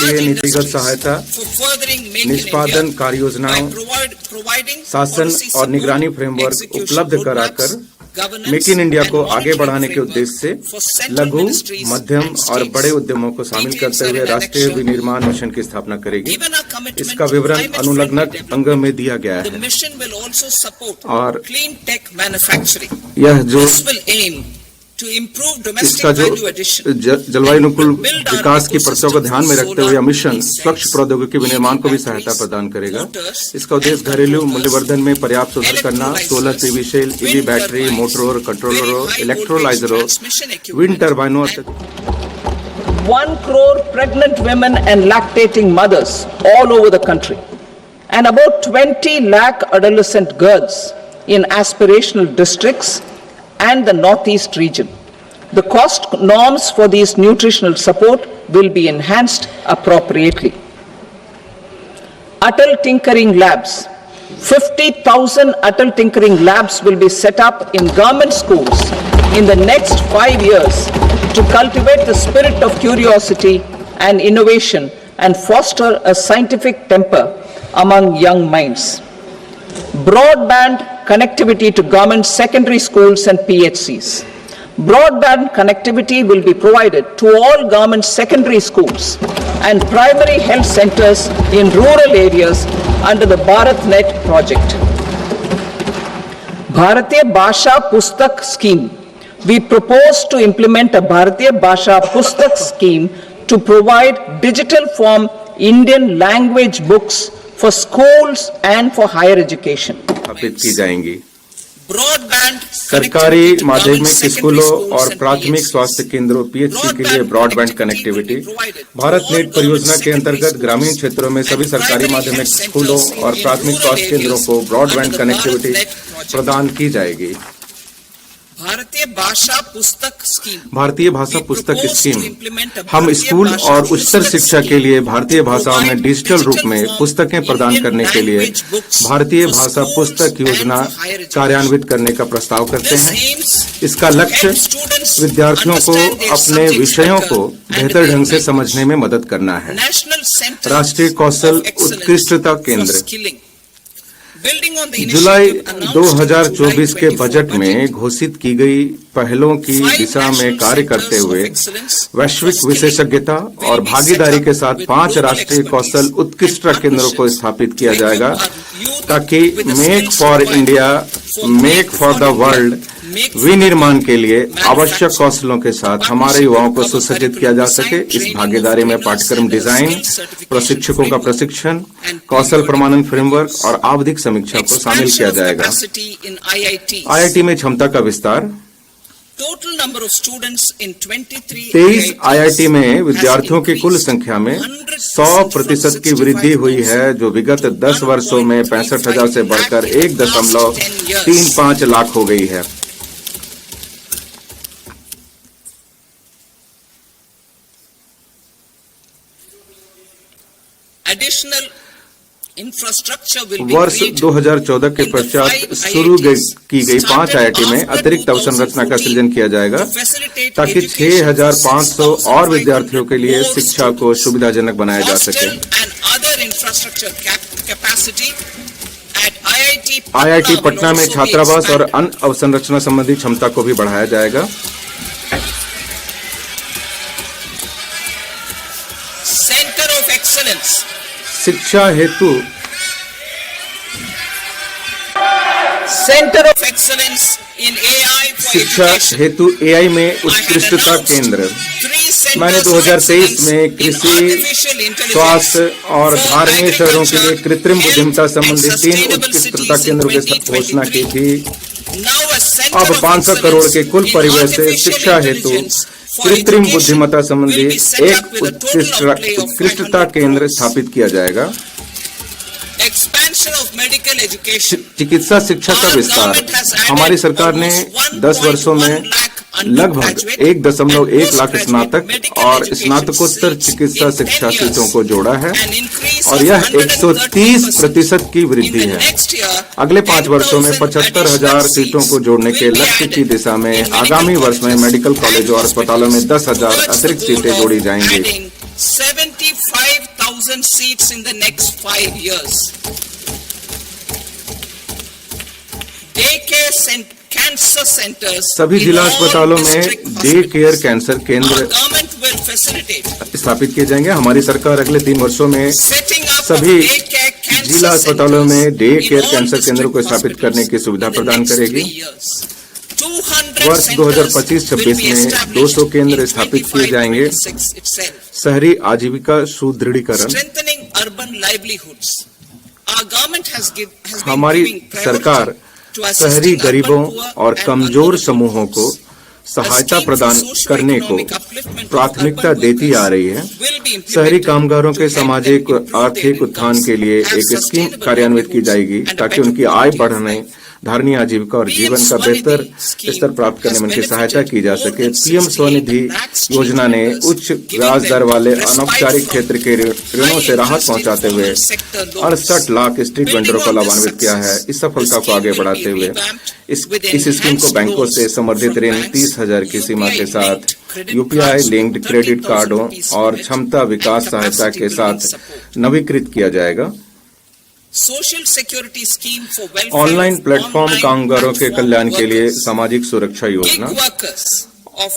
लिए नीतिगत सहायता, निष्पादन कार्य योजनाओं, शासन और निगरानी फ्रेमवर्क उपलब्ध कराकर मेक इन इंडिया को आगे बढ़ाने के उद्देश्य से लघु, मध्यम और बड़े उद्यमों को शामिल करते हुए राष्ट्रीय विनिर्माण मिशन की स्थापना करेगी। इसका विवरण अनुलग्न अंग में दिया गया है। और यह जो इसका जो जलवायु अनुकूल विकास की परतों को ध्यान में रखते हुए मिशन स्वच्छ प्रौद्योगिकी विनिर्माण को भी सहायता प्रदान करेगा। इसका उद्देश्य घरेलू मूल्यवर्धन में पर्याप्त सुधार करना, solar PV cell, EV battery, मोटरों, कंट्रोलरों, इलेक्ट्रोलाइजरों, विंड टर्बाइनों। 1 crore pregnant women and lactating mothers all over the country, and about 20 lakh adolescent girls in aspirational districts and the Northeast region. The cost norms for these nutritional support will be enhanced appropriately. Atal Tinkering Labs. 50,000 Atal Tinkering Labs will be set up in government schools in the next 5 years to cultivate the spirit of curiosity and innovation and foster a scientific temper among young minds. Broadband connectivity to government secondary schools and PHCs. Broadband connectivity will be provided to all government secondary schools and primary health centers in rural areas under the BharatNet project. Bharatiya Bhasha Pustak Scheme. We propose to implement a Bharatiya Bhasha Pustak scheme to provide digital form Indian language books for schools and for higher education. स्थापित की जाएंगी। सरकारी माध्यमिक स्कूलों और प्राथमिक स्वास्थ्य केंद्रों पीएचसी के लिए ब्रॉडबैंड कनेक्टिविटी। भारत नेट परियोजना के अंतर्गत ग्रामीण क्षेत्रों में सभी सरकारी माध्यमिक स्कूलों और प्राथमिक स्वास्थ्य केंद्रों को ब्रॉडबैंड कनेक्टिविटी प्रदान की जाएगी। भारतीय भाषा पुस्तक स्कीम। हम स्कूल और उच्चतर शिक्षा के लिए भारतीय भाषाओं में डिजिटल रूप में पुस्तकें प्रदान करने के लिए भारतीय भाषा पुस्तक योजना कार्यान्वित करने का प्रस्ताव करते हैं। इसका लक्ष्य विद्यार्थियों को अपने विषयों को बेहतर ढंग से समझने में मदद करना है। राष्ट्रीय कौशल उत्कृष्टता केंद्र। जुलाई 2024 के बजट में घोषित की गई पहलों की दिशा में कार्य करते हुए वैश्विक विशेषज्ञता और भागीदारी के साथ 5 राष्ट्रीय कौशल उत्कृष्टता केंद्रों को स्थापित किया जाएगा ताकि make for India, make for the world विनिर्माण के लिए आवश्यक कौशलों के साथ हमारे युवाओं को सुसज्जित किया जा सके। इस भागीदारी में पाठ्यक्रम डिजाइन, प्रशिक्षकों का प्रशिक्षण, कौशल प्रमाणन फ्रेमवर्क और आवधिक समीक्षा को शामिल किया जाएगा। आईआईटी में क्षमता का विस्तार। 23 आईआईटी में विद्यार्थियों की कुल संख्या में 100% की वृद्धि हुई है, जो विगत 10 वर्षों में 65,000 से बढ़कर 1.35 लाख हो गई है। वर्ष 2014 के पश्चात शुरू की गई 5 आईआईटी में अतिरिक्त अवसंरचना का सृजन किया जाएगा ताकि 6,500 और विद्यार्थियों के लिए शिक्षा को सुविधाजनक बनाया जा सके। आईआईटी पटना में छात्रावास और अन्य अवसंरचना संबंधी क्षमता को भी बढ़ाया जाएगा। Centre of excellence. शिक्षा हेतु centre of excellence in AI. शिक्षा हेतु एआई में उत्कृष्टता केंद्र। मैंने 2023 में कृषि, स्वास्थ्य और धार्मिक शहरों के लिए कृत्रिम बुद्धिमत्ता संबंधी 3 उत्कृष्टता केंद्रों की घोषणा की थी। अब 500 करोड़ के कुल परिव्यय से शिक्षा हेतु कृत्रिम बुद्धिमत्ता संबंधी एक उत्कृष्टता केंद्र स्थापित किया जाएगा। चिकित्सा शिक्षा का विस्तार। हमारी सरकार ने 10 वर्षों में लगभग 1.1 लाख स्नातक और स्नातकोत्तर चिकित्सा शिक्षा सीटों को जोड़ा है और यह 130% की वृद्धि है। अगले 5 वर्षों में 75,000 सीटों को जोड़ने के लक्ष्य की दिशा में आगामी वर्ष में मेडिकल कॉलेजों और अस्पतालों में 10,000 अतिरिक्त सीटें जोड़ी जाएंगी। 75,000 seats in the next 5 years. Daycare cancer centers सभी in जिला all अस्पतालों में district day hospitals. Care cancer Our केंद्र government will facilitate स्थापित किए जाएंगे। हमारी सरकार अगले 3 वर्षों में setting up of सभी daycare cancer जिला अस्पतालों में centers day in care all cancer केंद्रों को district स्थापित करने की hospitals सुविधा in the प्रदान next करेगी। 3 years. 200 वर्ष centers 2025-26 will be में established 200 केंद्र in स्थापित किए जाएंगे। 25-26 itself. शहरी आजीविका सुदृढ़ीकरण Strengthening urban livelihoods. Our government has been हमारी giving priority सरकार to assisting शहरी urban गरीबों poor और and कमजोर vulnerable समूहों को A सहायता scheme for प्रदान करने को socio-economic upliftment of प्राथमिकता urban देती workers आ रही है। will be implemented शहरी कामगारों to के help them सामाजिक improve their आर्थिक उत्थान incomes, के लिए have एक स्कीम sustainable कार्यान्वित की livelihoods जाएगी and a ताकि better उनकी आय quality of बढ़ाने, life. धारणीय आजीविका और PM जीवन का बेहतर Swanidhi स्तर प्राप्त करने में उनकी scheme सहायता has की जा benefited सके। more than PM 68 Svanidhi lakh योजना ने street उच्च vendors, ब्याज giving दर them वाले respite अनौपचारिक from क्षेत्र के ऋणों से राहत high-interest पहुंचाते हुए informal sector loans. 68 lakh street वेंडरों को लाभान्वित किया है। इस सफलता को आगे बढ़ाते हुए इस स्कीम को बैंकों से समर्थित ऋण 30,000 की सीमा के साथ यूपीआई लिंक्ड क्रेडिट कार्डों और क्षमता विकास सहायता के साथ नवीकृत किया जाएगा। Social security scheme for welfare online of platform online कामगारों के platform कल्याण के लिए workers. सामाजिक सुरक्षा Gig योजना workers of